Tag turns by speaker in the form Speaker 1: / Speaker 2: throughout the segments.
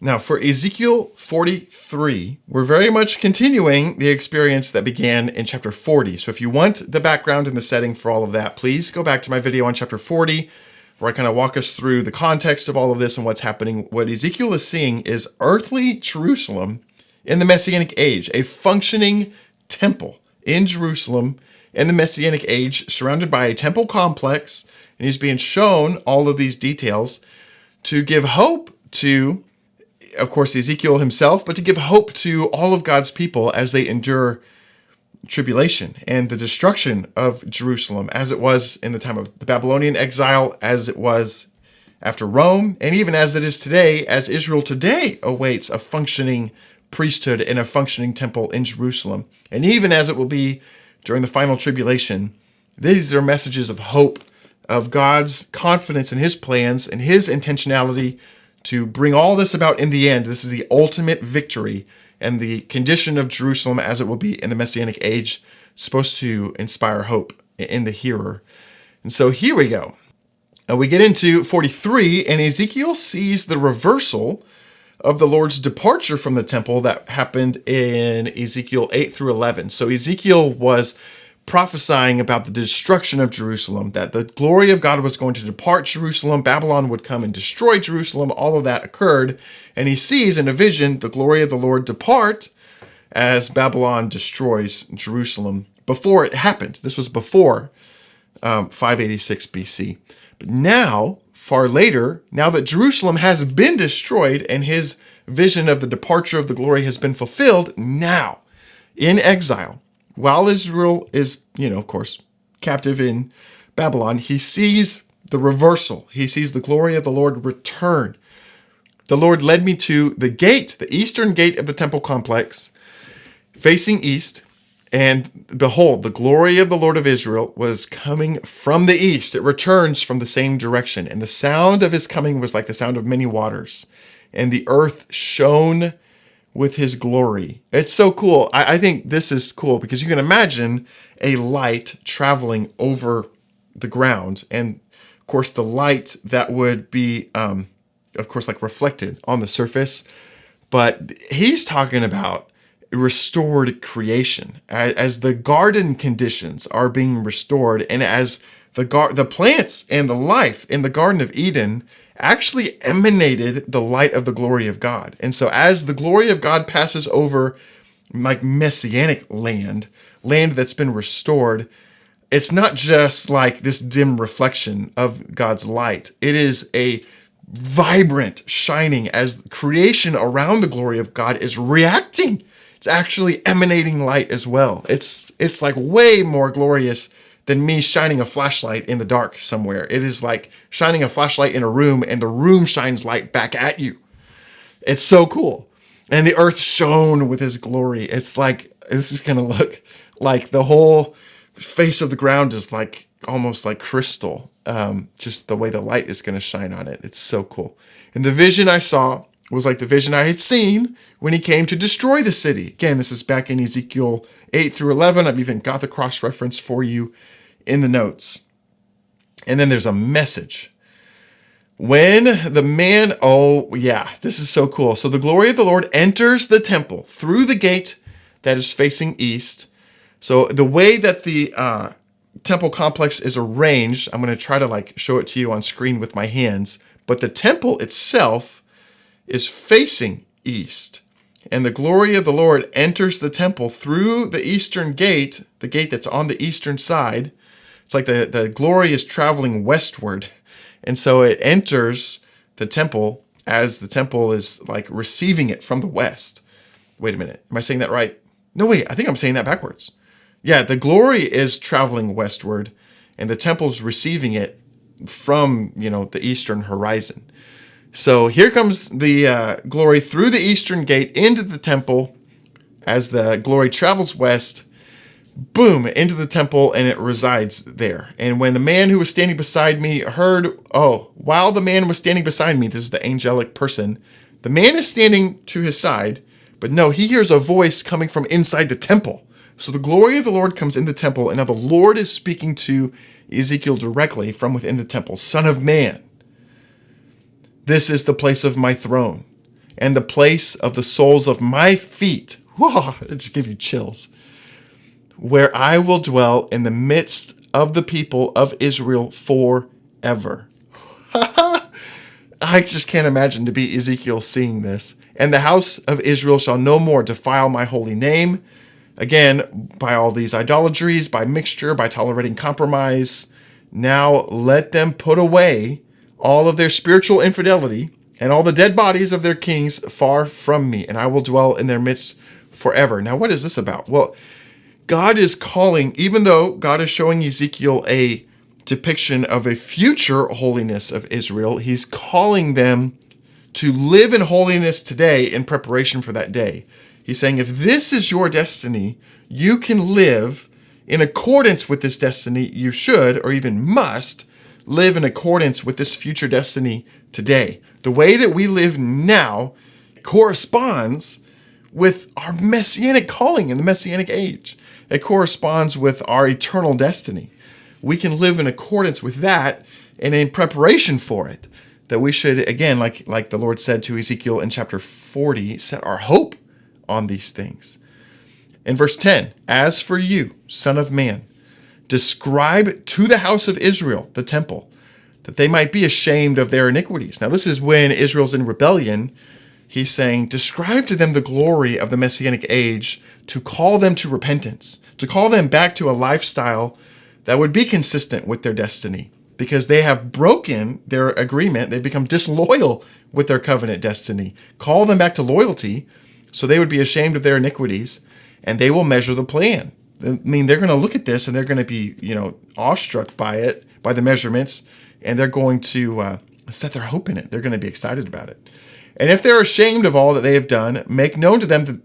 Speaker 1: Now, for Ezekiel 43, we're very much continuing the experience that began in chapter 40. So if you want the background and the setting for all of that, please go back to my video on chapter 40, where I kind of walk us through the context of all of this and what's happening. What Ezekiel is seeing is earthly Jerusalem in the Messianic age, a functioning temple in Jerusalem in the Messianic age, surrounded by a temple complex, and he's being shown all of these details to give hope to, of course, Ezekiel himself, but to give hope to all of God's people as they endure tribulation and the destruction of Jerusalem, as it was in the time of the Babylonian exile, as it was after Rome, and even as it is today, as Israel today awaits a functioning priesthood and a functioning temple in Jerusalem, and even as it will be during the final tribulation. These are messages of hope, of God's confidence in his plans and his intentionality to bring all this about in the end. This is the ultimate victory and the condition of Jerusalem as it will be in the Messianic age, supposed to inspire hope in the hearer. And so here we go. We get into 43, and Ezekiel sees the reversal of the Lord's departure from the temple that happened in Ezekiel 8 through 11. So Ezekiel was prophesying about the destruction of Jerusalem, that the glory of God was going to depart Jerusalem, Babylon would come and destroy Jerusalem, all of that occurred, and he sees in a vision the glory of the Lord depart as Babylon destroys Jerusalem before it happened. This was before 586 BC. But now, far later, now that Jerusalem has been destroyed and his vision of the departure of the glory has been fulfilled, now, in exile, while Israel is, of course, captive in Babylon, he sees the reversal. He sees the glory of the Lord return. The Lord led me to the gate, the eastern gate of the temple complex, facing east, and behold, the glory of the Lord of Israel was coming from the east. It returns from the same direction, and the sound of his coming was like the sound of many waters, and the earth shone with his glory. It's so cool. I think this is cool because you can imagine a light traveling over the ground. And of course, the light that would be, of course, like reflected on the surface. But he's talking about restored creation as the garden conditions are being restored. And as the plants and the life in the Garden of Eden actually emanated the light of the glory of God. And so as the glory of God passes over like messianic land that's been restored, it's not just like this dim reflection of God's light. It is a vibrant shining as creation around the glory of God is reacting. It's actually emanating light as well. It's like way more glorious than me shining a flashlight in the dark somewhere. It is like shining a flashlight in a room and the room shines light back at you. It's so cool. And the earth shone with his glory. It's like, this is going to look like the whole face of the ground is like almost like crystal. Just the way the light is going to shine on it. It's so cool. And the vision I saw was like the vision I had seen when he came to destroy the city. Again, this is back in Ezekiel 8 through 11. I've even got the cross-reference for you in the notes. And then there's a message. When the man, this is so cool. So the glory of the Lord enters the temple through the gate that is facing east. So the way that the temple complex is arranged, I'm going to try to show it to you on screen with my hands, but the temple itself is facing east. And the glory of the Lord enters the temple through the eastern gate, the gate that's on the eastern side. It's like the glory is traveling westward. And so it enters the temple as the temple is like receiving it from the west. Wait a minute. Am I saying that right? No, wait. I think I'm saying that backwards. Yeah, the glory is traveling westward and the temple's receiving it from, the eastern horizon. So here comes the glory through the eastern gate into the temple as the glory travels west, boom, into the temple, and it resides there. And when the man who was standing beside me while the man was standing beside me, this is the angelic person, the man is standing to his side, but no, he hears a voice coming from inside the temple. So the glory of the Lord comes in the temple, and now the Lord is speaking to Ezekiel directly from within the temple. Son of man, this is the place of my throne, and the place of the soles of my feet. Whoa, it just gives you chills. Where I will dwell in the midst of the people of Israel forever. I just can't imagine to be Ezekiel seeing this. And the house of Israel shall no more defile my holy name. Again, by all these idolatries, by mixture, by tolerating compromise. Now let them put away all of their spiritual infidelity and all the dead bodies of their kings far from me, and I will dwell in their midst forever. Now, what is this about? Well, God is calling, even though God is showing Ezekiel a depiction of a future holiness of Israel, he's calling them to live in holiness today in preparation for that day. He's saying, if this is your destiny, you can live in accordance with this destiny. You should, or even must, live in accordance with this future destiny today. The way that we live now corresponds with our messianic calling in the messianic age. It corresponds with our eternal destiny. We can live in accordance with that and in preparation for it. That we should, again, like the Lord said to Ezekiel in chapter 40, set our hope on these things. In verse 10, as for you, son of man, describe to the house of Israel the temple, that they might be ashamed of their iniquities. Now, this is when Israel's in rebellion. He's saying, describe to them the glory of the Messianic age, to call them to repentance, to call them back to a lifestyle that would be consistent with their destiny, because they have broken their agreement. They've become disloyal with their covenant destiny. Call them back to loyalty so they would be ashamed of their iniquities, and they will measure the plan. I mean, they're going to look at this and they're going to be, awestruck by it, by the measurements, and they're going to set their hope in it. They're going to be excited about it. And if they're ashamed of all that they have done, make known to them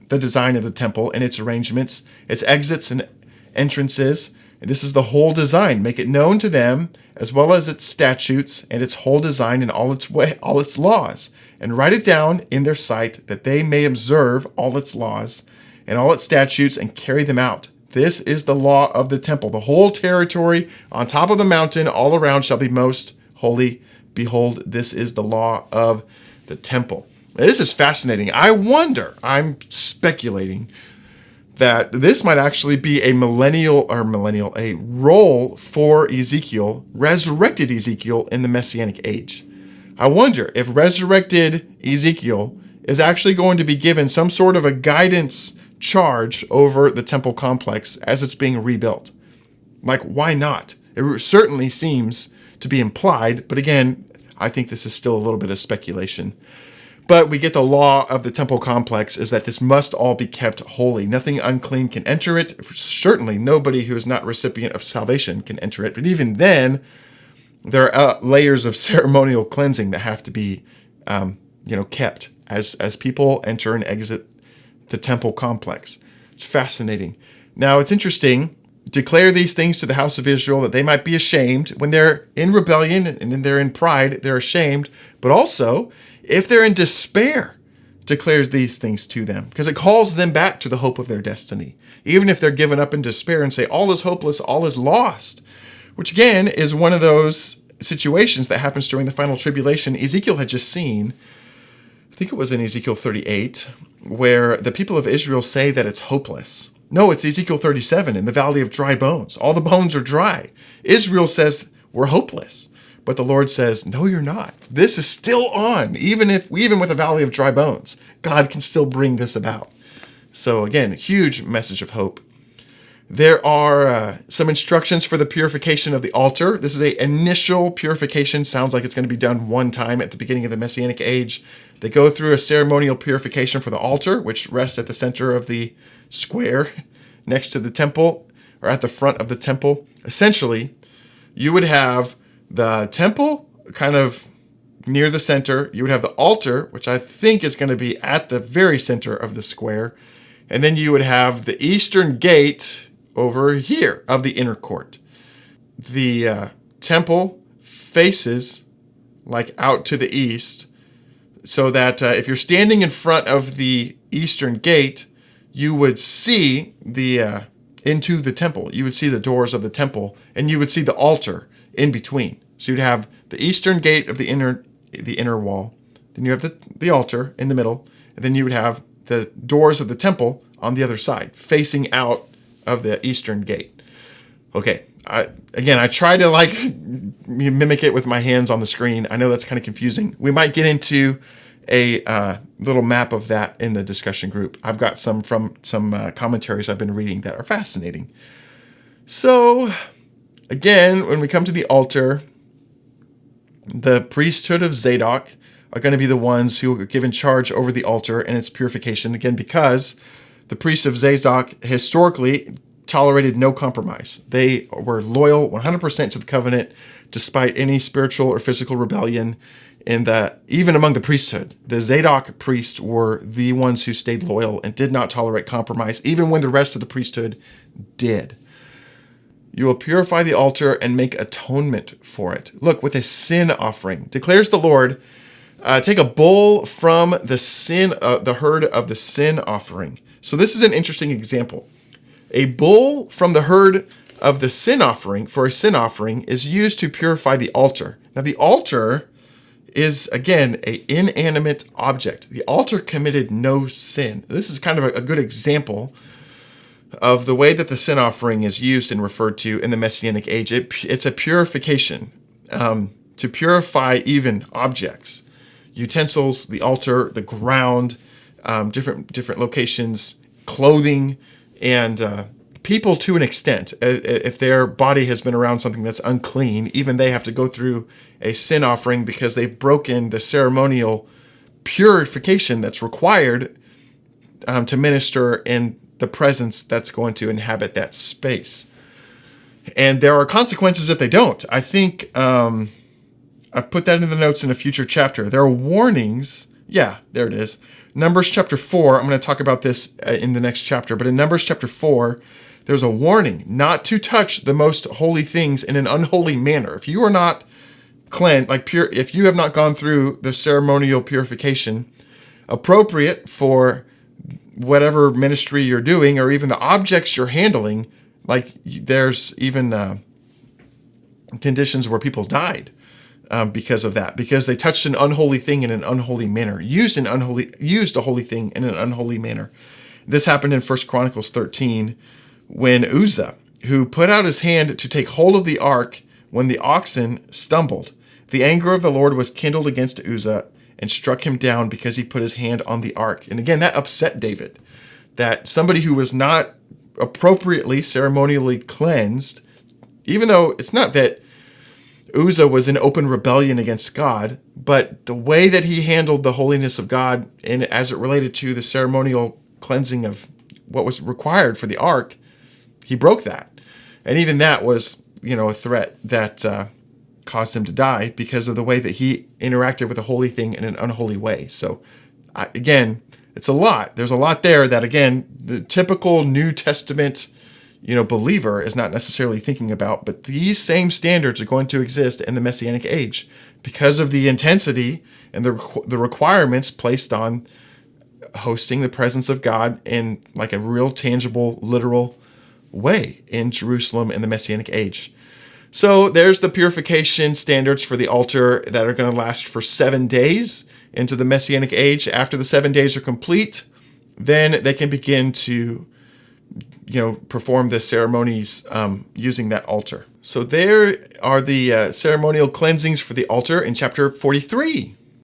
Speaker 1: the design of the temple and its arrangements, its exits and entrances. And this is the whole design. Make it known to them, as well as its statutes and its whole design and all its laws. And write it down in their sight, that they may observe all its laws and all its statutes and carry them out. This is the law of the temple. The whole territory on top of the mountain all around shall be most holy. Behold, this is the law of the temple. Now, this is fascinating. I'm speculating that this might actually be a a role for Ezekiel, resurrected Ezekiel in the Messianic age. I wonder if resurrected Ezekiel is actually going to be given some sort of a guidance charge over the temple complex as it's being rebuilt. Like, why not? It certainly seems to be implied, but again, I think this is still a little bit of speculation. But we get the law of the temple complex is that this must all be kept holy. Nothing unclean can enter it. Certainly nobody who is not recipient of salvation can enter it. But even then, there are layers of ceremonial cleansing that have to be kept as people enter and exit the temple complex. It's fascinating. Now, it's interesting. Declare these things to the house of Israel, that they might be ashamed. When they're in rebellion and they're in pride, they're ashamed. But also, if they're in despair, declares these things to them, because it calls them back to the hope of their destiny. Even if they're given up in despair and say, all is hopeless, all is lost, which again is one of those situations that happens during the final tribulation Ezekiel had just seen. I think it was in Ezekiel 38, where the people of Israel say that it's hopeless. No, it's Ezekiel 37 in the valley of dry bones. All the bones are dry. Israel says we're hopeless. But the Lord says, no, you're not. This is still on. Even with a valley of dry bones, God can still bring this about. So again, huge message of hope. There are some instructions for the purification of the altar. This is an initial purification. Sounds like it's going to be done one time at the beginning of the Messianic age. They go through a ceremonial purification for the altar, which rests at the center of the square next to the temple, or at the front of the temple. Essentially, you would have the temple kind of near the center. You would have the altar, which I think is going to be at the very center of the square. And then you would have the eastern gate over here of the inner court. The temple faces like out to the east, so that if you're standing in front of the eastern gate, you would see the into the temple. You would see the doors of the temple, and you would see the altar in between. So you'd have the eastern gate of the inner wall, then you have the altar in the middle, and then you would have the doors of the temple on the other side, facing out of the eastern gate. Okay, I try to like mimic it with my hands on the screen. I know that's kind of confusing. We might get into a little map of that in the discussion group. I've got some from some commentaries I've been reading that are fascinating. So, again, when we come to the altar, the priesthood of Zadok are going to be the ones who are given charge over the altar and its purification. Again, because the priests of Zadok historically tolerated no compromise. They were loyal 100% to the covenant, despite any spiritual or physical rebellion. And even among the priesthood, the Zadok priests were the ones who stayed loyal and did not tolerate compromise, even when the rest of the priesthood did. You will purify the altar and make atonement for it. Look, with a sin offering, declares the Lord. Take a bull from the herd of the sin offering. So this is an interesting example. A bull from the herd of the sin offering for a sin offering is used to purify the altar. Now the altar is, again, an inanimate object. The altar committed no sin. This is kind of a good example of the way that the sin offering is used and referred to in the Messianic age. It's a purification to purify even objects, utensils, the altar, the ground, different locations, clothing, and people to an extent. If their body has been around something that's unclean, even they have to go through a sin offering because they've broken the ceremonial purification that's required to minister in the presence that's going to inhabit that space. And there are consequences if they don't. I think I've put that in the notes in a future chapter. There are warnings. Yeah, there it is. Numbers chapter 4. I'm going to talk about this in the next chapter. But in Numbers chapter 4, there's a warning not to touch the most holy things in an unholy manner. If you are not cleansed, if you have not gone through the ceremonial purification appropriate for whatever ministry you're doing, or even the objects you're handling, like there's even conditions where people died because of that, because they touched an unholy thing in an unholy manner, used a holy thing in an unholy manner. This happened in 1 Chronicles 13 when Uzzah, who put out his hand to take hold of the ark when the oxen stumbled, the anger of the Lord was kindled against Uzzah and struck him down because he put his hand on the ark. And again, that upset David, that somebody who was not appropriately ceremonially cleansed, even though it's not that Uzzah was in open rebellion against God, but the way that he handled the holiness of God and as it related to the ceremonial cleansing of what was required for the ark, he broke that. And even that was, a threat that caused him to die because of the way that he interacted with a holy thing in an unholy way. So again, it's a lot. There's a lot there that, again, the typical New Testament, believer is not necessarily thinking about, but these same standards are going to exist in the Messianic age because of the intensity and the requirements placed on hosting the presence of God in like a real, tangible, literal way in Jerusalem in the Messianic age. So there's the purification standards for the altar that are going to last for 7 days into the Messianic age. After the 7 days are complete, then they can begin to, perform the ceremonies using that altar. So there are the ceremonial cleansings for the altar in chapter 43.